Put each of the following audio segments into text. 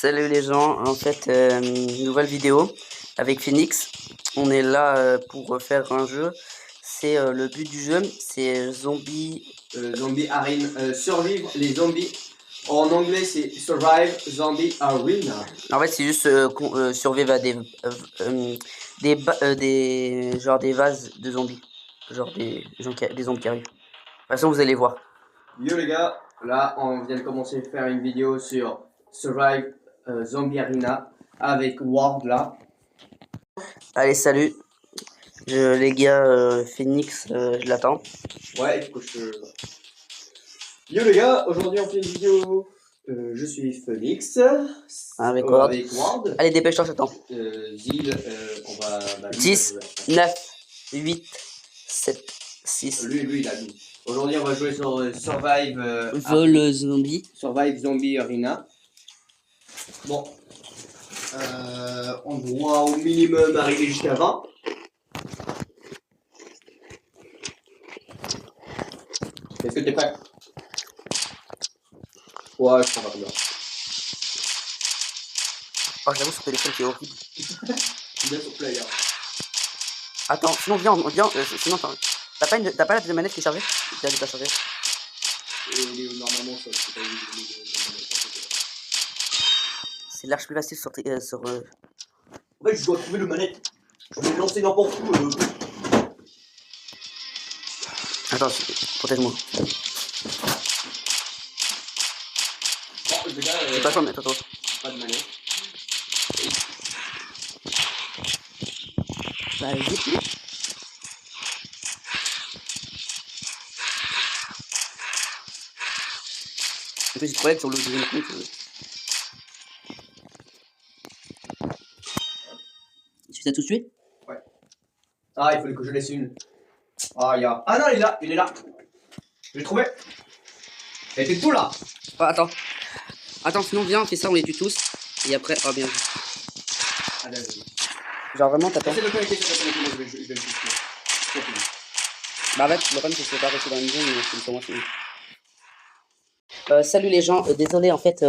Salut les gens, en fait, nouvelle vidéo avec Phoenix. On est là pour faire un jeu. C'est le but du jeu, c'est Zombie Arena, survivre les zombies. En anglais, c'est Survive Zombie Arena. En fait, c'est juste survivre à des vases de zombies, genre des zombies qui arrivent. De toute façon, vous allez voir. Yo les gars, là on vient de commencer à faire une vidéo sur Survive Zombie Arena avec Ward là. Allez, salut. Les gars, Phoenix, je l'attends. Ouais, il faut que je... Yo les gars, aujourd'hui on fait une vidéo. Je suis Phoenix. Avec Ward. Allez, dépêche-toi, j'attends. Zil, on va... 10, 9, 8, 7, 6. Lui, il a mis. Aujourd'hui on va jouer sur Survive... Vol zombie. Survive Zombie Arena. Bon. On doit au minimum arriver jusqu'à 20. Est-ce que t'es prêt? Ouais, je prends pas bien. Oh, j'avoue, sur téléphone, c'est horrible. Bien sur play, hein. Attends, sinon, viens, sinon, t'as pas la deuxième manette qui est chargée? Tu as pas chargée? Normalement, ça, c'est pas c'est large plus facile sur. En fait, je dois trouver le manette. Je vais me lancer n'importe où. Attends, protège-moi. Bon, les gars, J'ai pas besoin de mettre, attends. pas de manette. Bah, vite. En plus, j'ai trouvé sur le deuxième compte. Tu t'as tout tué? Ouais. Ah, il fallait que je laisse une. Ah, il y a. Ah non, il est là. J'ai trouvé. Elle était tout là. Ah, attends, sinon, viens, on fait ça, on les tue tous. Et après, oh bien. Allez, allez. Genre vraiment, t'attends. Essaye de connecter, moi je vais le tuer. Bah, en fait, le problème, c'est que je peux pas rester dans une zone, mais c'est pour moi, c'est. Salut les gens, désolé en fait,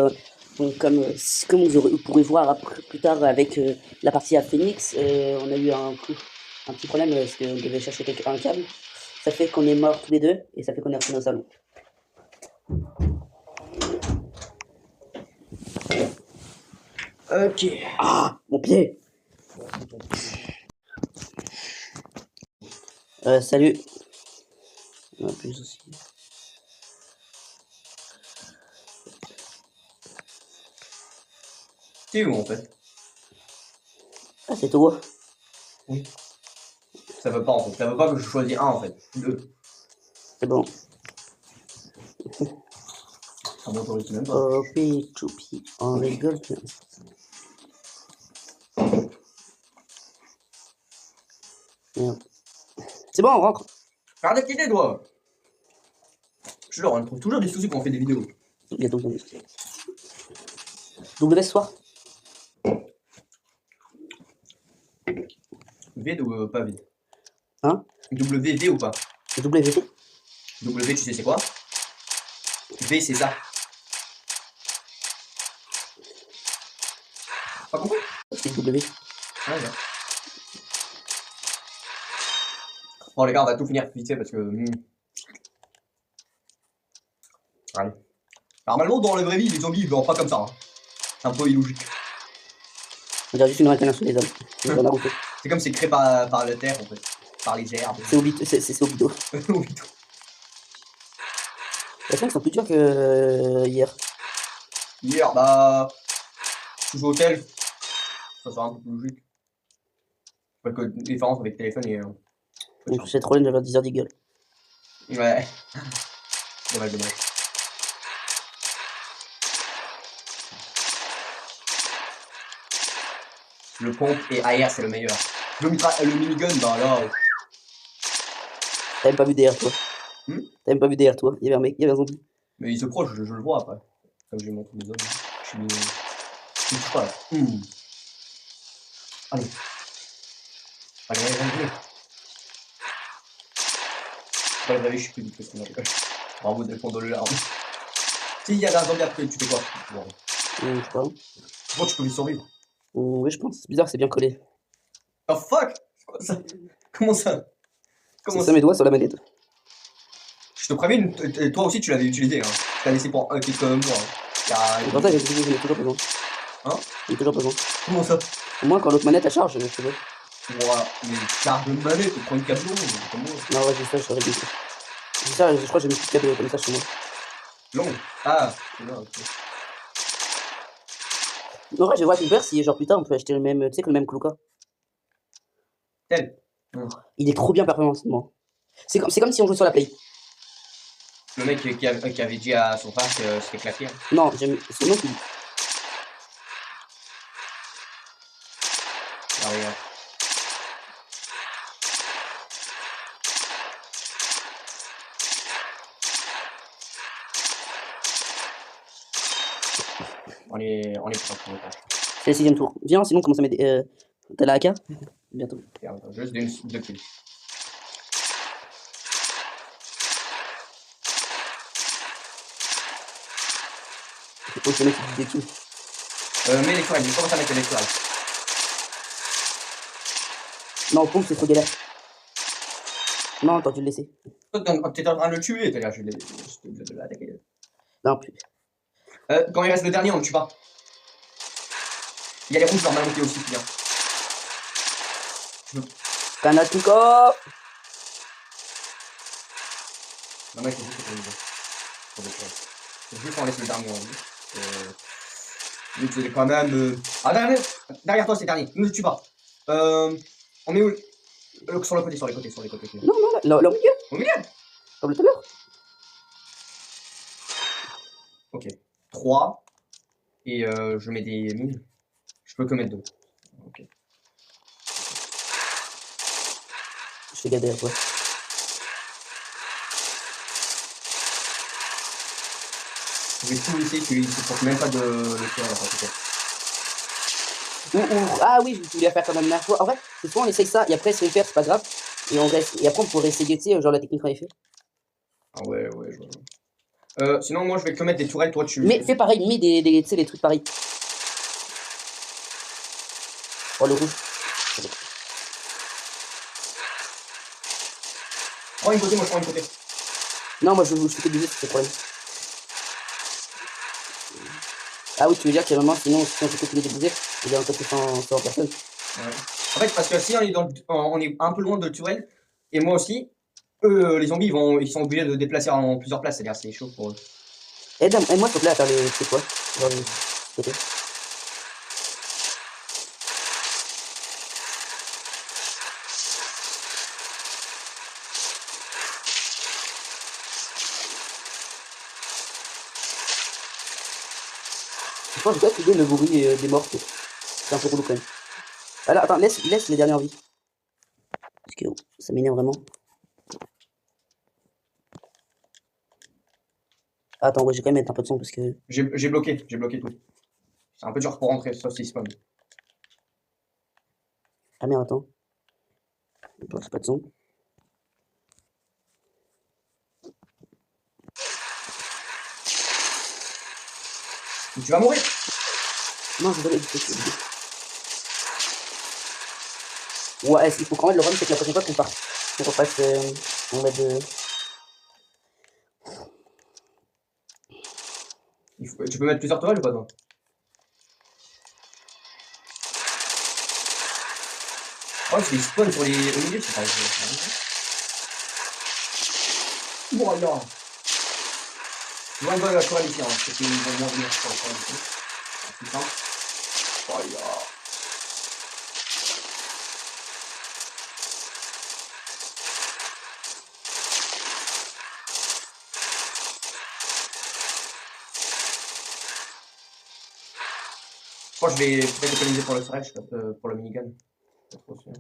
donc, comme vous pourrez voir après, plus tard avec la partie à Phoenix, on a eu un petit problème parce qu'on devait chercher un câble. Ça fait qu'on est morts tous les deux et ça fait qu'on est retourné au salon. Ok. Ah, mon pied. Salut. On a plus aussi. T'es où en fait? Ah, c'est toi. Oui. Ça veut pas en fait. Ça veut pas que je choisis un en fait. Deux. C'est bon. Ça m'autorise même pas. Oh, choupi, on rigole bien. Merde. C'est bon, on rentre. Arrête d'idée toi. Je leur on trouve toujours des soucis quand on fait des vidéos. Il y a donc double soir. V ou pas V? Hein? WV ou pas? WVT? W, tu sais c'est quoi? V, c'est ça. Pas compris? C'est W. Ah, ouais. Bon, les gars, on va tout finir vite fait parce que. Allez. Normalement, dans la vraie vie, les zombies ils vont pas comme ça. Hein. C'est un peu illogique. On dirait juste une réincarnation sur les hommes. C'est comme c'est créé par la terre en fait. Par les herbes. C'est Obito. C'est Obito. Obito. Les semaines sont plus dures que hier. Hier, bah. Je joue au tel. Ça sera un peu plus logique. Parce que différence avec téléphone et. Donc c'est trop long d'avoir 10 heures d'igueule. Ouais. Dommage, dommage. Le pompe et AR c'est le meilleur. Le minigun, bah là. T'as même pas vu derrière toi. T'as même pas vu derrière toi. Il y avait un mec, il y avait un zombie. Mais il se proche, je le vois après. Comme je lui montre les autres. Je suis mis. Je suis pas là. Allez. Allez. Pas le je suis plus vite que ce qu'on a fait. Bravo de fond de l'arme. S'il y avait un zombie après, tu fais quoi? Bon. Je sais pas. Bon, tu peux vite survivre. Oui, je pense. C'est bizarre, c'est bien collé. Oh fuck! C'est quoi ça? Comment ça? C'est Comment ça ça? mes doigts sur la manette. Je te préviens, toi aussi tu l'avais utilisé. Hein. Tu l'as laissé pour quelques mois. Hein. Et pour ça, j'en ai toujours besoin. Hein? J'ai toujours besoin. Comment ça? Au moins, quand l'autre manette elle charge, je peux. Ouah, mais charge de manette, tu prends une câble comment? Non, ouais, j'ai ça, je saurais bien. J'ai ça, je crois que j'ai mis plus de câble comme ça chez moi. Long. Ah, c'est là, ok. En vrai, je vais voir avec mon père si, genre, plus tard, on peut acheter le même, tu sais, que le même Kluka. Tel. Il est trop bien performancement. C'est comme si on jouait sur la Play. Le mec qui avait dit à son père que c'était claqué. Hein. Non, j'aime. C'est non qui dit. Ah, regarde. On est prêt pour le temps. C'est le 6ème tour. Viens, sinon, commence à mettre. T'as la AK bientôt. Juste deux kills. Oh, ce mec qui dit des kills. Mets l'étoile, il commence à mettre l'étoile. Non, pompe, c'est trop galère. Non, t'aurais dû le laisser. T'es en train de le tuer, t'as l'air, je vais l'attaquer. Non, plus. Quand il reste le dernier, on le tue pas. Il y a les rouges normalement qui aussi, bien. Kanatuko. Non, mais il faut juste que juste qu'on laisse le dernier en vie. Mais c'est quand même. Ah, derrière toi, c'est le dernier. Ne le tue pas. On est où? Sur le côté, sur les côtés. Non, là, au milieu. Au milieu. Comme tout à l'heure. Ok. 3. Et je mets des mines. Je peux que mettre 2. Ok. Je fais gader, ouais. Je vais tout laisser, qu'il ne se porte même pas de le faire en fait. Ah oui, je voulais faire comme la dernière fois. En vrai, c'est soit on essaye ça, et après, si on le perd, c'est pas grave. Et, on reste... et après, on pourrait essayer, tu sais, genre la technique qu'on avait fait. Ah ouais, je vois. Sinon, moi, je vais que mettre des tourelles, toi, tu... Mais fais pareil, mets tu sais, des trucs pareils. Oh, le rouge. Prends une côté, moi, je prends une côté. Non, moi, je fais que du jeu, c'est le problème. Ah oui, tu veux dire qu'il y a vraiment, sinon, si on fait que tous les déposer, il y a un peu sans personne. Ouais. En fait, parce que si on est, on est un peu loin de Turel, et moi aussi, eux, les zombies, ils sont obligés de déplacer en plusieurs places, c'est-à-dire c'est chaud pour eux. Aide-moi, s'il te plaît, à faire les. C'est quoi? Genre les côtés. Je pense que j'ai pas idée le bruit des morts. C'est un peu relou quand même. Alors, attends, laisse les dernières vies. Parce que ça m'énerve vraiment. Attends, ouais, je vais quand même mettre un peu de son parce que. J'ai bloqué tout. C'est un peu dur pour rentrer, sauf s'il spawn. Ah merde, attends. Bon, c'est pas de son. Tu vas mourir. Non, je vais ouais, il faut quand même le run, c'est que la prochaine fois qu'on parte, qu'on refasse en mode. Tu peux mettre plusieurs tourelles ou pas, toi? Oh, c'est des spawns sur les au milieu, c'est pas vrai. Voilà. Je vois une bonne tourelle ici, hein, parce qu'ils vont bien venir sur la tourelle ici. C'est simple. Voilà. Je crois que je vais peut-être économiser pour le slash, pour le minigun. Pas trop sûr.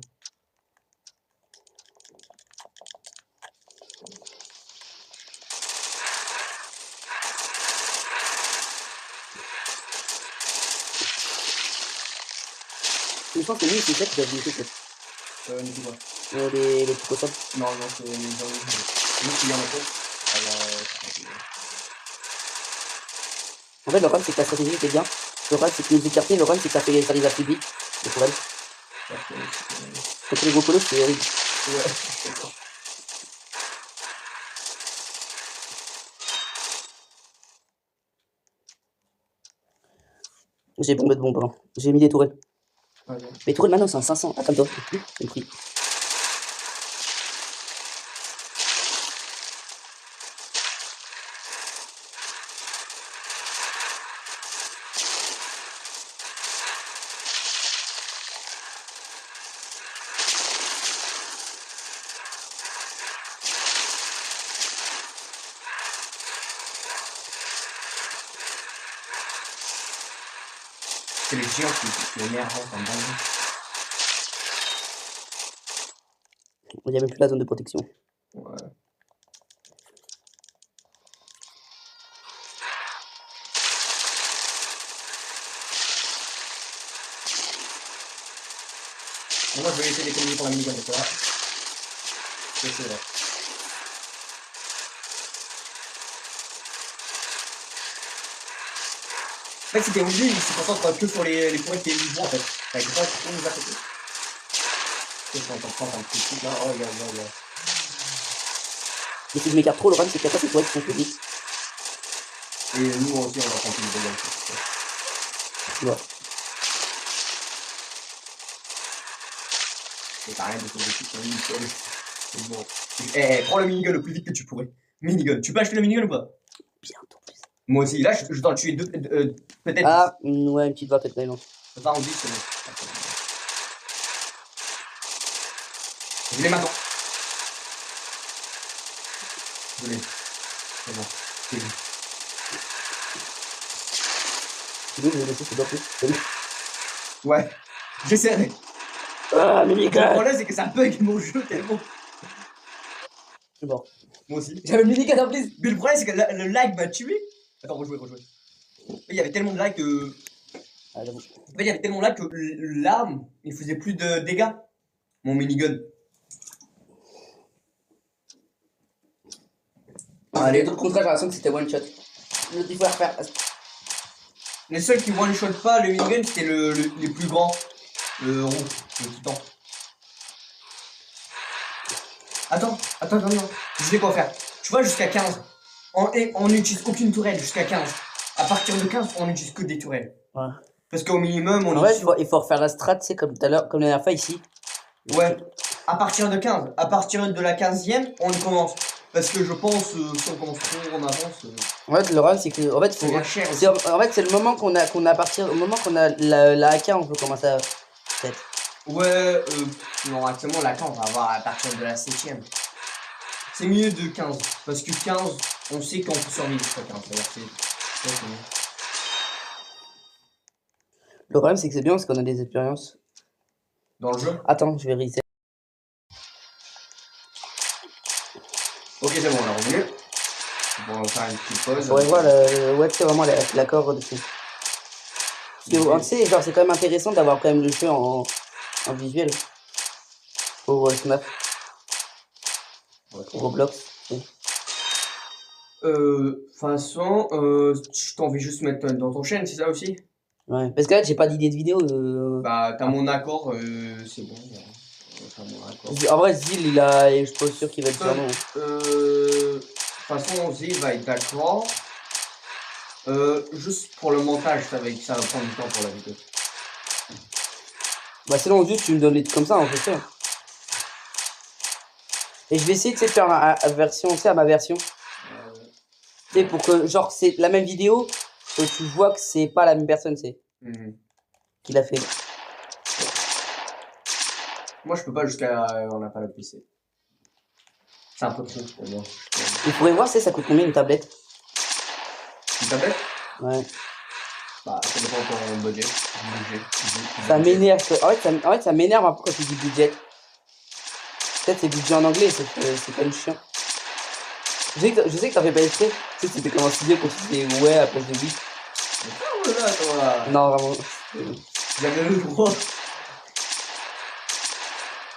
Je pense que lui, c'est ça qui doit visiter peut-être. N'oublie pas. Les petits cossins. Non, c'est les zombies. C'est nous qui y en a fait. Alors, En fait, le problème, c'est que la stratégie était bien. Le problème, c'est que nous écarter, le problème, c'est que ça arrive à plus vite. Le problème. Contre les gros colos, c'est horrible. Ouais, d'accord. J'ai bombé de bombe, hein. J'ai mis des tourelles. Ah, non. Les tourelles maintenant, c'est un 500. Ah, comme toi. J'ai pris. C'est les géants qui énervent comme dingue. Il n'y a même plus la zone de protection. Ouais. Bon, moi, je vais laisser d'économiser pour la minigun, c'est ça. C'est vrai. En fait, c'était obligé, il se concentre que sur les points qui est vivant en fait. Avec pas trop nous à côté. Qu'est-ce qu'on entend un petit truc là? Oh, regarde. Et si je m'écarte trop, le problème, c'est qu'après, c'est toi qui sont plus vite. Et nous aussi, on va prendre une balle. Ouais. Et t'as rien de tout sur le minigun. C'est bon. Prends le minigun le plus vite que tu pourrais. Minigun. Tu peux acheter le minigun ou pas? Bientôt plus. Moi aussi. Là, je dois en tuer deux. Peut-être. Ah, ouais, une petite vingtaine, mais non. 20 ou 10, c'est bon. Je l'ai maintenant. Je l'ai. C'est bon. C'est lui. C'est lui, je vais laisser, c'est bien plus. C'est lui. Ouais. J'essaierai. Ah, Le minigun. problème, c'est que ça bug mon jeu tellement. Je suis mort. Moi aussi. J'avais le minigun en plus. Mais le problème, c'est que le lag m'a tué. Attends, rejouer. Il y avait tellement de lag que. Ah, j'avoue. En fait, il y avait tellement de lag que l'arme, il faisait plus de dégâts. Mon minigun. Allez, d'autres contrats, j'ai l'impression que c'était one shot. L'autre, il faut la refaire. Les seuls qui one-shot pas le minigun, c'était les plus grands. Le rond, le titan. Attends. Je sais quoi faire. Tu vois, jusqu'à 15. On n'utilise aucune tourelle jusqu'à 15. À partir de 15, on n'utilise que des tourelles. Ouais. Parce qu'au minimum, on En fait, utilise. il faut refaire la strat, tu sais, comme tout à l'heure, comme la dernière fois ici. Ouais. À partir de 15. À partir de la 15e, on commence. Parce que je pense, si on commence trop en avance. En fait, le problème, c'est que. En fait, Ça devient cher aussi. c'est le moment qu'on a partir. Au moment qu'on a la AK, on peut commencer à. Peut-être. Ouais, non, actuellement, la 15, on va avoir à partir de la 7e. C'est mieux de 15. Parce que 15, on sait qu'on peut survivre jusqu'à 15. C'est-à-dire que c'est mieux. Le problème, c'est que c'est bien parce qu'on a des expériences. Dans le jeu. Attends, je vais reset. Ok, c'est bon, on a revenu. On va faire une petite pause. Ouais, voilà, ouais, c'est vraiment l'accord dessus. Tu sais, genre, c'est quand même intéressant d'avoir quand même le jeu en visuel. Pour Snap. Roblox. Façon, je t'en vais juste mettre dans ton chaîne, c'est ça aussi? Ouais, parce que là, j'ai pas d'idée de vidéo. Bah, t'as mon accord, c'est bon. T'as mon accord. En vrai, Zil, je suis pas sûr qu'il va être sur nous. De toute façon, Zil va être d'accord. Juste pour le montage, ça va prendre du temps pour la vidéo. Bah, sinon, juste, tu me donnes les trucs comme ça, on fait ça. Et je vais essayer, tu sais, de faire à ma version. Tu sais, pour que, genre, c'est la même vidéo, que tu vois que c'est pas la même personne, c'est. Qui l'a fait. Moi, je peux pas jusqu'à. On n'a pas le PC. C'est un peu trop pour moi. Il faudrait voir, ça coûte combien une tablette? Une tablette? Ouais. Bah, ça dépend de ton budget. Ça m'énerve. En fait, ça m'énerve un peu quand tu dis budget. Peut-être c'est budget en anglais, c'est quand même chiant. Je sais que t'en fais pas exprès. Tu sais, c'était comme un studio quand tu disais ouais à place de 8. Mais là, toi. Non, vraiment. J'avais le droit.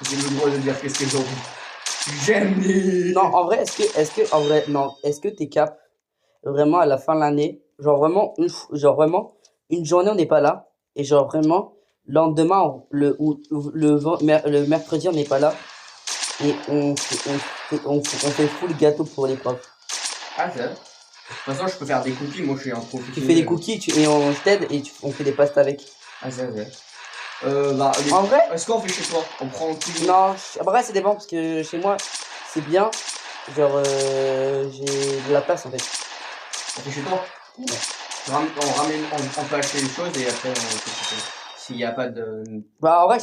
J'ai le droit de dire qu'est-ce que j'ai envie. J'aime les. Non, en vrai, est-ce que t'es cap vraiment à la fin de l'année, genre vraiment, une journée, on n'est pas là. Et genre, vraiment, le lendemain, le mercredi, on n'est pas là. Et on fait full gâteau pour les profs. Ah, c'est vrai. De toute façon, je peux faire des cookies, moi je suis un Tu professionnel. fais des cookies et je t'aide et on fait des pastes avec. Ah, c'est vrai. En vrai, Est-ce qu'on fait chez toi? On prend tout. non, après, ça dépend parce que chez moi, c'est bien. Genre, j'ai de la place en fait. On fait chez toi? Ouais. On peut acheter les choses et après on fait chez toi. S'il n'y a pas de. Bah, en vrai,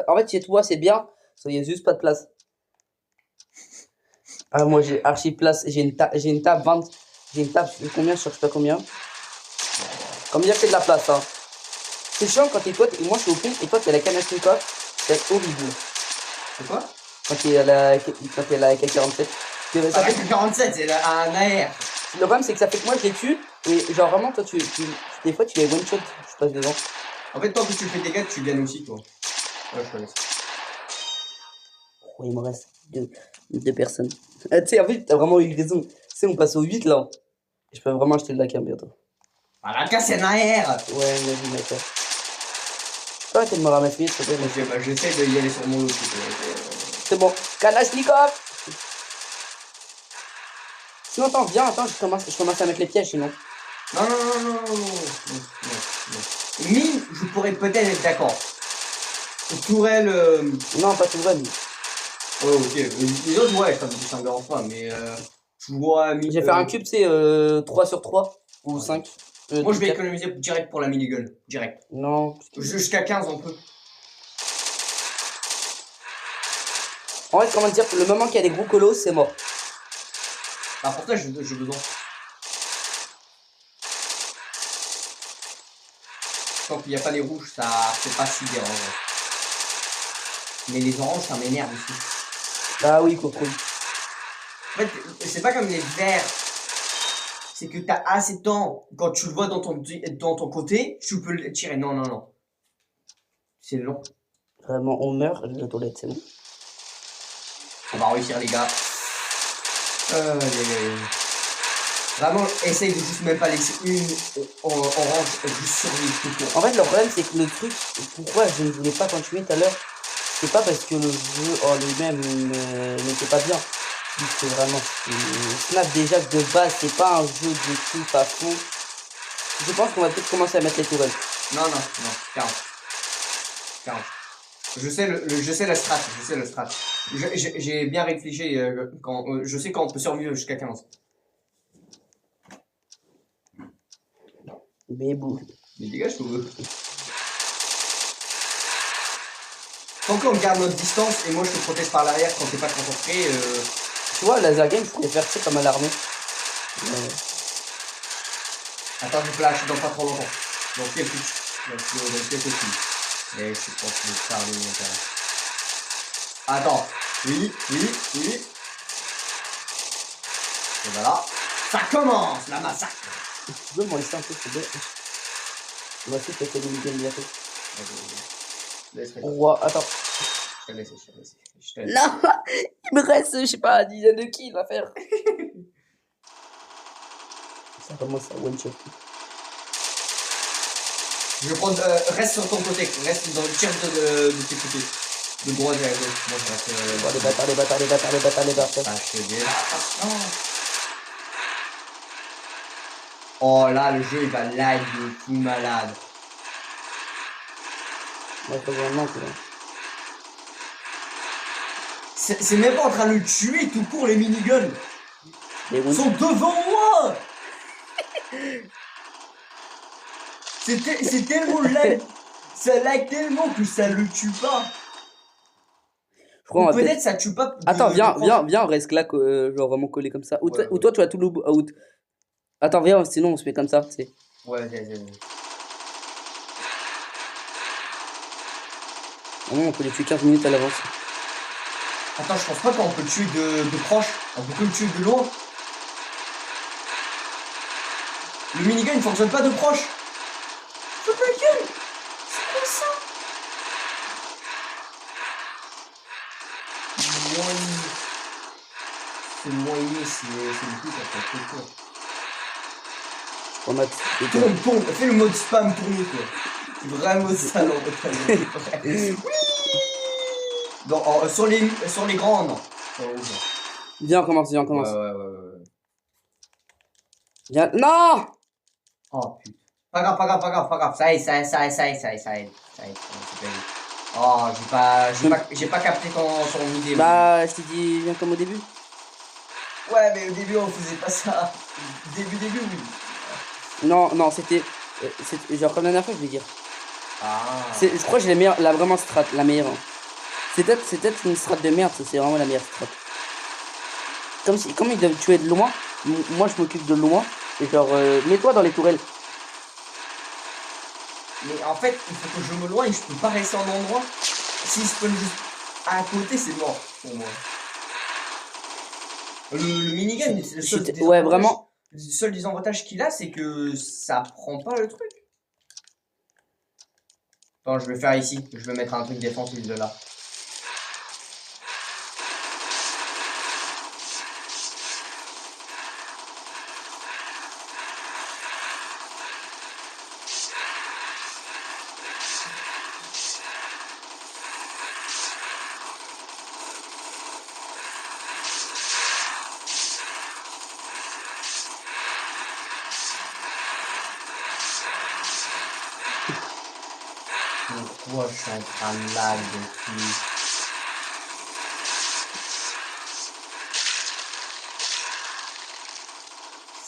en fait, chez toi, c'est bien. Il y a juste pas de place. Ah, moi, j'ai archi place. J'ai une table 20. J'ai une table, combien, je sais pas combien. Combien fait de la place, hein. C'est chiant quand moi je suis au pont et toi t'es à la Kalachnikov, c'est horrible. C'est quoi? Quand t'es à la K47. Ah, la 47, c'est un AR. Le problème c'est que ça fait que moi je les tue et genre vraiment toi des fois tu les one shot, je passe devant. En fait, tant que tu fais des gars, tu gagnes aussi, toi. Ouais, je connais ça. Oh, il me reste deux personnes. Tu sais, en fait, t'as vraiment eu raison. Tu sais, on passe au 8 là. Je peux vraiment acheter de la cam bientôt. Ah, la casse, c'est un AR. Ouais, vas-y, mec. Tu peux arrêter de me ramasser, s'il te plaît, mec. Ok, bah j'essaie d'y aller sur mon lot. C'est bon. Kalachnikov. Sinon, attends, je commence à mettre les pièges sinon. Non. Mine, je pourrais peut-être être d'accord. Tourelle. Non, pas tout vrai. Ouais, ok. Les autres, ouais, ça me dérange pas, mais je vois. Je vais faire un cube, c'est 3 sur 3 ou 5. Moi, je vais économiser direct pour la minigun. Direct. Non. Jusqu'à 15, on peut. En fait, comment dire, le moment qu'il y a des gros colos, c'est mort. Ah, pour ça, j'ai besoin. Tant qu'il n'y a pas les rouges, ça c'est pas si dérangeant. Mais les oranges, ça m'énerve aussi. Ah oui, contrôle. En fait, c'est pas comme les verts. C'est que t'as assez de temps. Quand tu le vois dans ton côté, tu peux le tirer. Non. C'est long. Vraiment, on meurt, la toilette, c'est bon. On va réussir, les gars. Vraiment, essaye de juste même pas laisser une orange juste survivre tout court. En fait, le problème, c'est que le truc, pourquoi je ne voulais pas continuer tout à l'heure, c'est pas parce que le jeu en lui-même n'était pas bien. C'est vraiment. Snap, déjà, de base, c'est pas un jeu de tout à fond. Je pense qu'on va peut-être commencer à mettre les tourelles. Non, 40. Je sais la strat, J'ai bien réfléchi je sais quand on peut survivre jusqu'à 15. Mais bon. Mais dégage, faut. Tant qu'on garde notre distance et moi je te protège par l'arrière quand t'es pas concentré. Tu vois, laser game, je pourrais faire ça comme à l'armée. Attends, je peux lâcher dans pas trop longtemps. Dans quelques films. Mais je pense que je parle de mon terrain. Attends. Oui. Et voilà. Ça commence la massacre. Tu peux m'en laisser un peu, s'il te plaît. On va essayer de faire des mini-games bientôt. Attends. Je te laisse. Non, il me reste, je sais pas, une dizaine de kills à faire. Ça commence à one shot. Je vais prendre. Reste sur ton côté, reste dans le tir de tes côtés. De droite et à gauche. Moi je reste. Les bâtards. Ah, je te dis. Attention. Oh là, le jeu il va lag de fou malade. Ouais, faut vraiment que. C'est même pas en train de le tuer tout court les miniguns. Ils sont devant moi. C'est tellement lag. Ça lag tellement que ça le tue pas. Ou peut-être ça tue pas. Attends, viens, on reste là, genre vraiment collé comme ça. Ou toi, tu as tout le. Attends, viens, sinon on se fait comme ça, tu sais. Ouais, vas-y. On peut les tuer 15 minutes à l'avance. Attends, je pense pas qu'on peut le tuer de proche. On peut que le tuer de loin. Le minigun ne fonctionne pas de proche. Faut ta gueule. C'est quoi ça? C'est le coup, ça fait trop court. Remote. Tourne, fais le mode spam tourner quoi. C'est vraiment ça non. Oui. Non, sur les grands, non. Viens, on commence, Ouais. Viens. Non! Oh putain. Pas grave. Ça y est. Oh, j'ai pas capté ton idée. Bah, je t'ai dit, viens comme au début. Ouais, mais au début, on faisait pas ça. Début, oui. Non, c'était genre comme la dernière fois, je vais dire. Ah. Je crois que j'ai la vraiment strat, la meilleure. Hein. C'est peut-être une strat de merde, c'est vraiment la meilleure strat. Comme ils doivent tuer de loin, moi je m'occupe de loin, et genre, mets-toi dans les tourelles. Mais en fait, il faut que je me loigne, je peux pas rester en endroit. Si je spawn juste à côté, c'est mort pour moi. Le minigun, c'est le seul désavantage. Ouais, vraiment. Le seul désavantage qu'il a, c'est que ça prend pas le truc. Attends, je vais faire ici. Je vais mettre un truc défensif de là. Pourquoi je suis en train de lag depuis?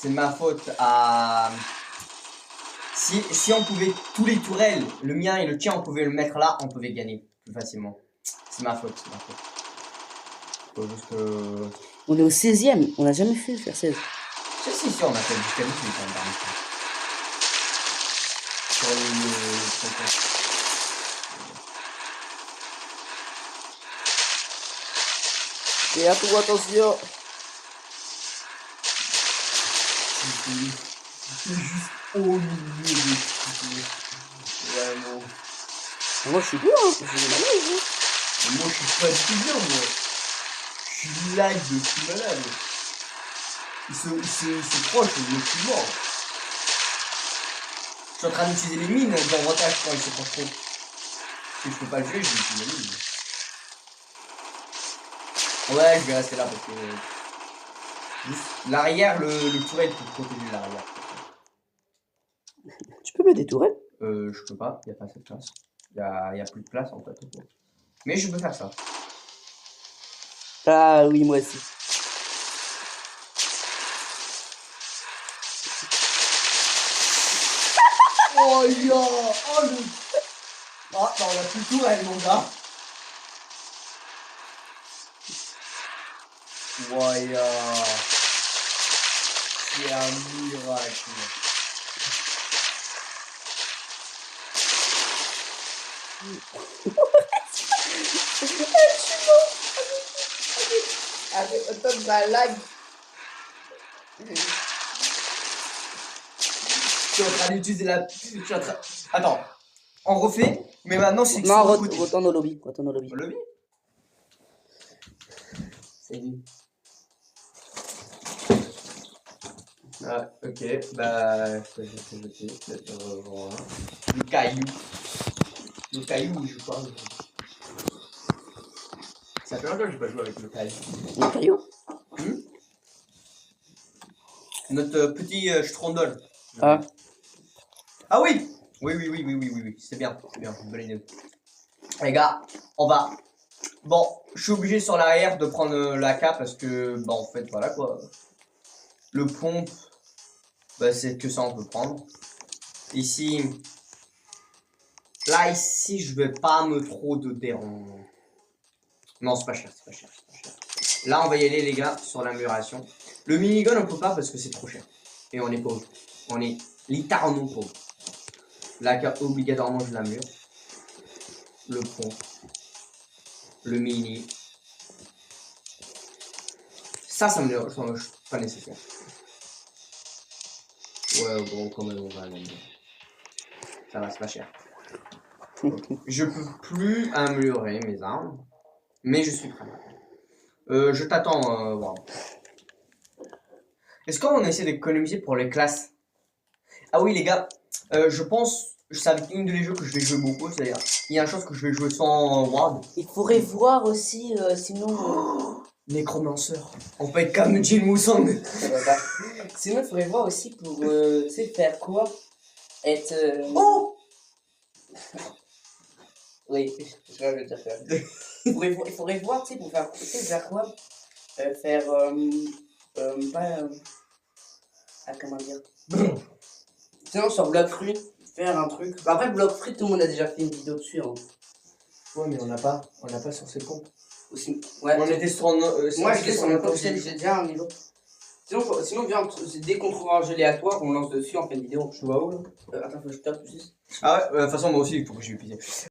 C'est ma faute à... Si on pouvait tous les tourelles, le mien et le tien, on pouvait le mettre là, on pouvait gagner plus facilement. C'est ma faute. Faut juste que... On est au 16ème, on n'a jamais fait faire 16. Si, on a fait jusqu'à 18 en dernier. Sur Et à toi, attention. C'est juste au milieu de tout. Vraiment. Moi je suis bien, hein. Je suis malade. Mais moi je suis pas du tout bien, moi. Je suis lag de fou malade. Il se proche, je suis mort. Je suis en train d'utiliser les mines d'avantage quand il se proche trop. Si je peux pas le jouer, je vais utiliser les mines. Ouais, je vais rester là parce que... Juste l'arrière, le tourelle pour protéger l'arrière. Tu peux mettre des tourelles? Je peux pas, il n'y a pas assez de place. Il y a plus de place en fait. Mais je peux faire ça. Ah oui, moi aussi. Oh ya! Oh le... Ah non, on a plus de tourelle mon gars. Waya! C'est un miracle. Avec autant de lag. Je suis en train d'utiliser la... Attends. On refait, mais maintenant c'est... Non, retourne au lobby. Retourne au lobby. Au lobby? Salut. Ah, ok, bah... Le caillou. Le caillou, je parle. Ça fait longtemps que je n'ai pas joué avec le caillou. Le caillou? Notre petit strondol. Ah. Ah oui! Oui, c'est bien, une bonne idée. Les gars, on va... Bon, je suis obligé sur l'arrière de prendre la l'AK parce que, bah en fait, voilà quoi. Le pompe, bah c'est que ça on peut prendre. Ici... Là, ici, je vais pas me trop de déranger. Non, c'est pas cher. Là, on va y aller, les gars, sur l'amélioration. Le minigun, on peut pas parce que c'est trop cher. Et on est pauvre. On est littéralement pauvre. Là, obligatoirement, je l'améliore. Le pont. Le mini. Ça me c'est pas nécessaire. Ouais, bon, quand même, on va l'améliorer. Ça va, c'est pas cher. Je peux plus améliorer mes armes. Mais je suis prêt. Je t'attends, wow. Est-ce qu'on essaie d'économiser pour les classes? Ah oui, les gars, je pense, c'est avec une de les jeux que je vais jouer beaucoup, c'est-à-dire, il y a une chose que je vais jouer sans Ward. Il faudrait voir aussi, sinon. Nécromancer. On peut être comme Jin Woo-sung. Sinon, il faudrait voir aussi pour, tu sais, faire quoi? Être. Oh Oui, je vais le dire. Il faudrait voir, tu sais, pour faire, tu sais, faire quoi? Faire. Pas. Ah, comment dire? Sinon, sur Blockfruit, faire un truc. Après, Blockfruit, tout le monde a déjà fait une vidéo dessus. Hein. Ouais, mais on n'a pas sur ses comptes. Aussi, ouais. On était sur Moi, j'étais sur le compte, j'ai déjà un niveau. Sinon, viens, dès qu'on trouve un jeu aléatoire, on lance dessus, on fait une vidéo. Je vois où là? Attends, faut que je tape juste. Ah ouais, de toute façon, moi aussi, il faut que je lui pisse.